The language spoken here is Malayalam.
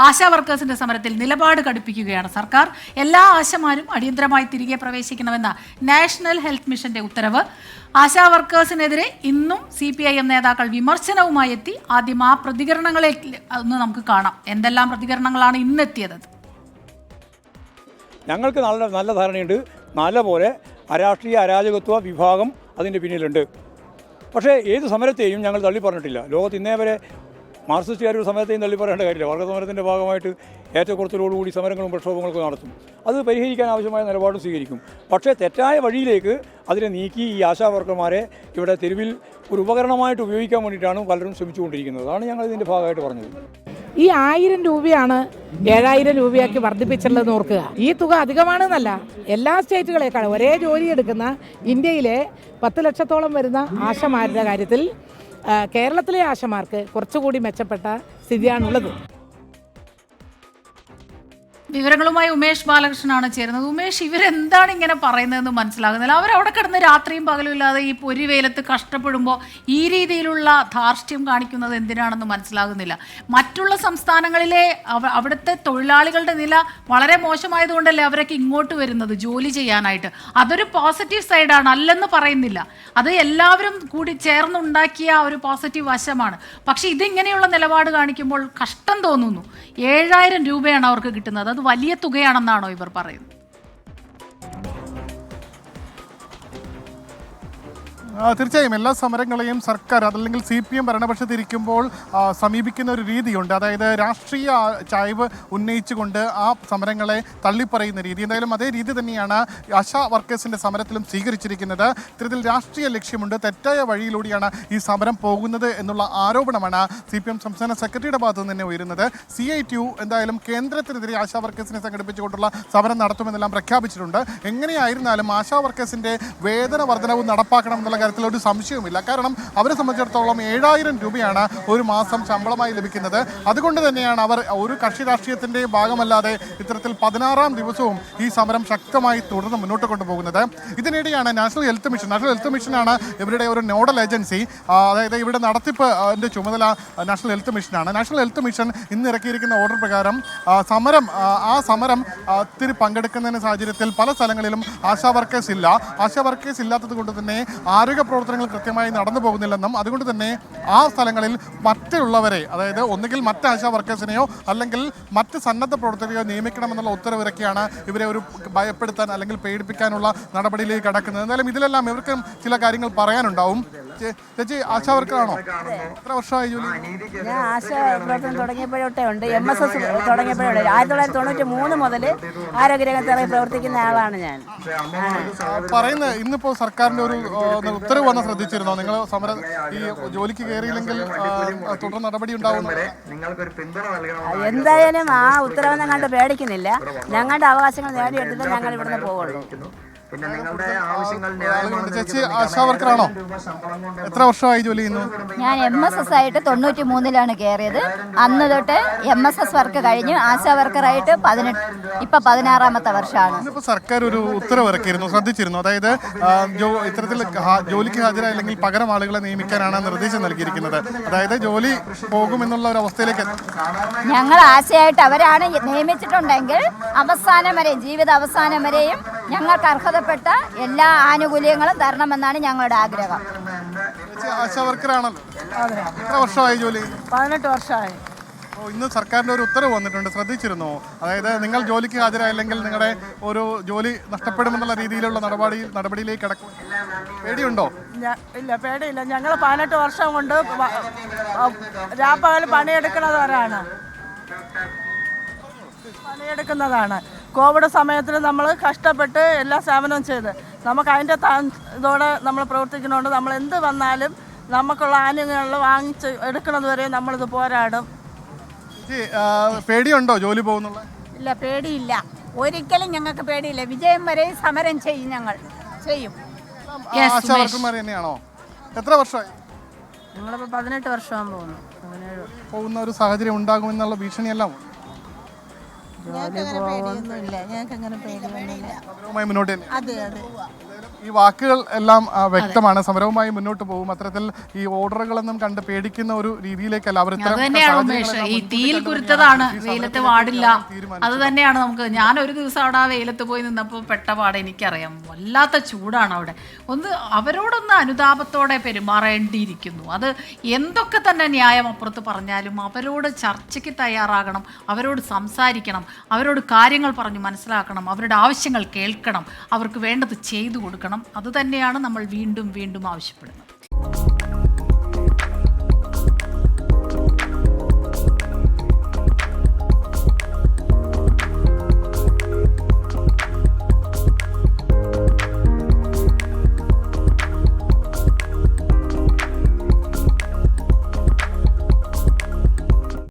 ആശാ വർക്കേഴ്സിന്റെ സമരത്തിൽ നിലപാട് കടുപ്പിക്കുകയാണ് സർക്കാർ. എല്ലാ ആശമാരും അടിയന്തരമായി തിരികെ പ്രവേശിക്കണമെന്ന നാഷണൽ ഹെൽത്ത് മിഷന്റെ ഉത്തരവ്. ആശാ വർക്കേഴ്സിനെതിരെ ഇന്നും CPIM നേതാക്കൾ വിമർശനവുമായി എത്തി. ആദ്യം ആ പ്രതികരണങ്ങളെ ഒന്ന് നമുക്ക് കാണാം. എന്തെല്ലാം പ്രതികരണങ്ങളാണ് ഇന്നെത്തിയത്? ഞങ്ങൾക്ക് നല്ല ധാരണയുണ്ട്. നല്ലപോലെ അരാഷ്ട്രീയ അരാജകത്വ വിഭാഗം അതിൻ്റെ പിന്നിലുണ്ട്. പക്ഷേ ഏത് സമരത്തെയും ഞങ്ങൾ തള്ളി പറഞ്ഞിട്ടില്ല. ലോകത്ത് ഇന്നേ വരെ മാർക്സിസ്റ്റുകാരുടെ സമരത്തെയും തള്ളി പറയേണ്ട കാര്യമില്ല. വർഗസമരത്തിൻ്റെ ഭാഗമായിട്ട് ഏറ്റക്കുറച്ചിലോടുകൂടി സമരങ്ങളും പ്രക്ഷോഭങ്ങളൊക്കെ നടത്തും. അത് പരിഹരിക്കാൻ ആവശ്യമായ നിലപാടും സ്വീകരിക്കും. പക്ഷേ തെറ്റായ വഴിയിലേക്ക് അതിനെ നീക്കി ഈ ആശാ വർക്കർമാരെ ഇവിടെ തെരുവിൽ ഒരു ഉപകരണമായിട്ട് ഉപയോഗിക്കാൻ വേണ്ടിയിട്ടാണ് പലരും ശ്രമിച്ചുകൊണ്ടിരിക്കുന്നത്. അതാണ് ഞങ്ങൾ ഇതിൻ്റെ ഭാഗമായിട്ട് പറഞ്ഞത്. ഈ 1000 രൂപയാണ് 7000 രൂപയാക്കി വർദ്ധിപ്പിച്ചിട്ടുള്ളതെന്ന് ഓർക്കുക. ഈ തുക അധികമാണെന്നല്ല, എല്ലാ സ്റ്റേറ്റുകളെക്കാളും ഒരേ ജോലി എടുക്കുന്ന ഇന്ത്യയിലെ 10 ലക്ഷത്തോളം വരുന്ന ആശമാരുടെ കാര്യത്തിൽ കേരളത്തിലെ ആശമാർക്ക് കുറച്ചുകൂടി മെച്ചപ്പെട്ട സ്ഥിതിയാണുള്ളത്. വിവരങ്ങളുമായി ഉമേഷ് ബാലകൃഷ്ണനാണ് ചേരുന്നത്. ഉമേഷ്, ഇവരെന്താണ് ഇങ്ങനെ പറയുന്നതെന്ന് മനസ്സിലാകുന്നില്ല. അവരവിടെ കിടന്ന് രാത്രിയും പകലും ഇല്ലാതെ ഈ പൊരിവെയിലത്ത് കഷ്ടപ്പെടുമ്പോൾ ഈ രീതിയിലുള്ള ധാർഷ്ട്യം കാണിക്കുന്നത് എന്തിനാണെന്ന് മനസ്സിലാകുന്നില്ല. മറ്റുള്ള സംസ്ഥാനങ്ങളിലെ അവിടുത്തെ തൊഴിലാളികളുടെ നില വളരെ മോശമായതുകൊണ്ടല്ലേ അവരൊക്കെ ഇങ്ങോട്ട് വരുന്നത് ജോലി ചെയ്യാനായിട്ട്. അതൊരു പോസിറ്റീവ് സൈഡാണ്, അല്ലെന്ന് പറയുന്നില്ല. അത് എല്ലാവരും കൂടി ചേർന്നുണ്ടാക്കിയ ഒരു പോസിറ്റീവ് വശമാണ്. പക്ഷേ ഇതിങ്ങനെയുള്ള നിലപാട് കാണിക്കുമ്പോൾ കഷ്ടം തോന്നുന്നു. 7000 രൂപയാണ് അവർക്ക് കിട്ടുന്നത്. അത് വലിയ തുകയാണെന്നാണോ ഇവർ പറയുന്നത്? തീർച്ചയായും എല്ലാ സമരങ്ങളെയും സർക്കാർ അതല്ലെങ്കിൽ CPM ഭരണപക്ഷത്തിരിക്കുമ്പോൾ സമീപിക്കുന്ന ഒരു രീതിയുണ്ട്. അതായത് രാഷ്ട്രീയ ചായ്വ് ഉന്നയിച്ചുകൊണ്ട് ആ സമരങ്ങളെ തള്ളിപ്പറയുന്ന രീതി. എന്തായാലും അതേ രീതി തന്നെയാണ് ആശാ വർക്കേഴ്സിൻ്റെ സമരത്തിലും സ്വീകരിച്ചിരിക്കുന്നത്. ഇത്തരത്തിൽ രാഷ്ട്രീയ ലക്ഷ്യമുണ്ട്, തെറ്റായ വഴിയിലൂടെയാണ് ഈ സമരം പോകുന്നത് എന്നുള്ള ആരോപണമാണ് CPM സംസ്ഥാന സെക്രട്ടറിയുടെ ഭാഗത്തു നിന്ന് തന്നെ ഉയരുന്നത്. CITU എന്തായാലും കേന്ദ്രത്തിനെതിരെ ആശാ വർക്കേഴ്സിനെ സംഘടിപ്പിച്ചുകൊണ്ടുള്ള സമരം നടത്തുമെന്നെല്ലാം പ്രഖ്യാപിച്ചിട്ടുണ്ട്. എങ്ങനെയായിരുന്നാലും ആശാ വർക്കേഴ്സിൻ്റെ വേതന വർധനവ് നടപ്പാക്കണമെന്നുള്ള ഒരു സംശയവുമില്ല. കാരണം അവരെ സംബന്ധിച്ചിടത്തോളം 7000 രൂപയാണ് ഒരു മാസം ശമ്പളമായി ലഭിക്കുന്നത്. അതുകൊണ്ട് തന്നെയാണ് അവർ ഒരു കക്ഷി രാഷ്ട്രീയത്തിൻ്റെ ഭാഗമല്ലാതെ ഇത്തരത്തിൽ 16ാം ദിവസവും ഈ സമരം ശക്തമായി തുടർന്ന് മുന്നോട്ട് കൊണ്ടുപോകുന്നത്. ഇതിനിടെയാണ് നാഷണൽ ഹെൽത്ത് മിഷനാണ് ഇവരുടെ ഒരു നോഡൽ ഏജൻസി. അതായത് ഇവിടെ നടത്തിപ്പിൻ്റെ ചുമതല നാഷണൽ ഹെൽത്ത് മിഷനാണ്. നാഷണൽ ഹെൽത്ത് മിഷൻ ഇന്ന് ഇറക്കിയിരിക്കുന്ന ഓർഡർ പ്രകാരം സമരം പങ്കെടുക്കുന്നതിന് സാഹചര്യത്തിൽ പല സ്ഥലങ്ങളിലും ആശാ വർക്കേഴ്സ് ഇല്ലാത്തത് കൊണ്ട് തന്നെ ആരോഗ്യ പ്രവർത്തനങ്ങൾ കൃത്യമായി നടന്നു പോകുന്നില്ലെന്നും അതുകൊണ്ട് തന്നെ ആ സ്ഥലങ്ങളിൽ മറ്റുള്ളവരെ, അതായത് ഒന്നുകിൽ മറ്റ് ആശാ വർക്കേഴ്സിനെയോ അല്ലെങ്കിൽ മറ്റ് സന്നദ്ധ പ്രവർത്തകരെയോ നിയമിക്കണമെന്നുള്ള ഉത്തരവിറക്കിയാണ് ഇവരെ ഒരു ഭയപ്പെടുത്താൻ അല്ലെങ്കിൽ പേടിപ്പിക്കാനുള്ള നടപടിയിലേക്ക് കടക്കുന്നത്. എന്തായാലും ഇതിലെല്ലാം ഇവർക്കും ചില കാര്യങ്ങൾ പറയാനുണ്ടാവും. ചേച്ചി ആശാ വർക്കറാണോ? എത്ര വർഷമായി ജോലി? ഞാൻ ആശാ പ്രവർത്തനം തുടങ്ങിയപ്പോഴൊട്ടേ ഉണ്ട്. MSS തുടങ്ങിയപ്പോഴുണ്ട്. 1993 മുതൽ ആരോഗ്യരംഗത്ത് പ്രവർത്തിക്കുന്ന ആളാണ് ഞാൻ. പറയുന്നത് ഇന്നിപ്പോൾ സർക്കാരിൻ്റെ ഒരു ഉത്തരവ് വന്ന് ശ്രദ്ധിച്ചിരുന്നോ? നിങ്ങൾ ഈ ജോലിക്ക് കയറിയില്ലെങ്കിൽ തുടർ നടപടി ഉണ്ടാവും. എന്തായാലും ആ ഉത്തരവൊന്നും കണ്ട് പേടിക്കുന്നില്ല. ഞങ്ങളുടെ അവകാശങ്ങൾ നേടിയെടുത്തിട്ട് ഞങ്ങൾ ഇവിടുന്ന് പോവുള്ളൂ. ചേച്ചി ആശാ വർക്കറാണോ? എത്ര വർഷമായി ജോലി ചെയ്യുന്നു? ഞാൻ MSS ആയിട്ട് 93-ലാണ് കയറിയത്. അന്ന് തൊട്ട് MSS വർക്ക് കഴിഞ്ഞ് ആശാ വർക്കറായിട്ട് 16ാമത്തെ വർഷമാണ്. ഇന്നിപ്പോൾ സർക്കാർ ഒരു ഉത്തരവ് ഇറക്കിയിരുന്നു, ശ്രദ്ധിച്ചിരുന്നു. അതായത് ഇത്തരത്തിൽ ജോലിക്ക് ഹാജരായില്ലെങ്കിൽ പകരം ആളുകളെ നിയമിക്കാനാണ് നിർദ്ദേശം നൽകിയിരിക്കുന്നത്. അതായത് ജോലി പോകുമെന്നുള്ള ഒരു അവസ്ഥയിലേക്ക് ഞങ്ങൾ ആശയായിട്ട് അവരാണ് നിയമിച്ചിട്ടുണ്ടെങ്കിൽ അവസാനം വരെയും ജീവിത അവസാനം വരെയും ഞങ്ങൾക്ക് അർഹതപ്പെട്ട എല്ലാ ആനുകൂല്യങ്ങളും തരണമെന്നാണ് ഞങ്ങളുടെ ആഗ്രഹം. ആശാ വർക്കറാണല്ലോ, എത്ര വർഷമായി ജോലി? 18 വർഷമായി. ഇന്ന് സർക്കാരിൻ്റെ ഒരു ഉത്തരവ് വന്നിട്ടുണ്ട്, ശ്രദ്ധിച്ചിരുന്നു. അതായത് നിങ്ങൾ ജോലിക്ക് ഹാജരായില്ലെങ്കിൽ നിങ്ങളുടെ ഒരു ജോലി നഷ്ടപ്പെടുമെന്നുള്ള രീതിയിലുള്ള നടപടിയിലേക്ക് കടക്കും. പേടിയുണ്ടോ? ഇല്ല, പേടിയില്ല. ഞങ്ങൾ 18 വർഷം കൊണ്ട് രാപ്പകൽ പണിയെടുക്കുന്നതാണ്. കോവിഡ് സമയത്തിൽ നമ്മൾ കഷ്ടപ്പെട്ട് എല്ലാ സേവനവും ചെയ്ത് നമുക്ക് അതിൻ്റെ ഇതോടെ നമ്മൾ പ്രവർത്തിക്കുന്നതുകൊണ്ട് നമ്മൾ എന്ത് വന്നാലും നമുക്കുള്ള ആനുകൂല്യങ്ങൾ വാങ്ങിച്ച് എടുക്കുന്നത് വരെ നമ്മളിത് പോരാടും. പേടിയുണ്ടോ ജോലി പോകുന്നുള്ള? ഇല്ല, പേടിയില്ല. ഒരിക്കലും ഞങ്ങൾക്ക് പേടിയില്ല. വിജയം വരെ സമരം ചെയ്യും, ഞങ്ങൾ ചെയ്യും. ആശാ വർക്കർമാർ തന്നെയാണോ? എത്ര വർഷമായി? ഞങ്ങളിപ്പോൾ 18 വർഷമാകാൻ പോകുന്നു. പോകുന്ന ഒരു സാഹചര്യം ഉണ്ടാകുമെന്നുള്ള ഭീഷണിയെല്ലാം ഞങ്ങൾക്ക് അങ്ങനെ പേടിയൊന്നുമില്ല. മുന്നോട്ട് അതെ. ഈ വാക്കുകൾ എല്ലാം വ്യക്തമാണ്. സമരവുമായി മുന്നോട്ട് പോകും. അത്തരത്തിൽ ഈ ഓർഡറുകളൊന്നും കണ്ട് പേടിക്കുന്ന ഒരു രീതിയിലേക്കല്ല അവർ. അത് തന്നെയാണ് ഉമേഷ്, ഈ തീയിൽ കുരുത്തതാണ്, വെയിലത്ത് പാടില്ല. അത് തന്നെയാണ് നമുക്ക്. ഞാൻ ഒരു ദിവസം അവിടെ ആ വെയിലത്ത് പോയി നിന്നപ്പോൾ പെട്ട പാടെ എനിക്കറിയാം, വല്ലാത്ത ചൂടാണ് അവിടെ. അവരോടൊന്ന് അനുതാപത്തോടെ പെരുമാറേണ്ടിയിരിക്കുന്നു. അത് എന്തൊക്കെ തന്നെ ന്യായം അപ്പുറത്ത് പറഞ്ഞാലും അവരോട് ചർച്ചയ്ക്ക് തയ്യാറാകണം, അവരോട് സംസാരിക്കണം, അവരോട് കാര്യങ്ങൾ പറഞ്ഞ് മനസ്സിലാക്കണം, അവരുടെ ആവശ്യങ്ങൾ കേൾക്കണം, അവർക്ക് വേണ്ടത് ചെയ്തു കൊടുക്കണം. അതുതന്നെയാണ് നമ്മൾ വീണ്ടും വീണ്ടും ആവശ്യപ്പെടുന്നത്.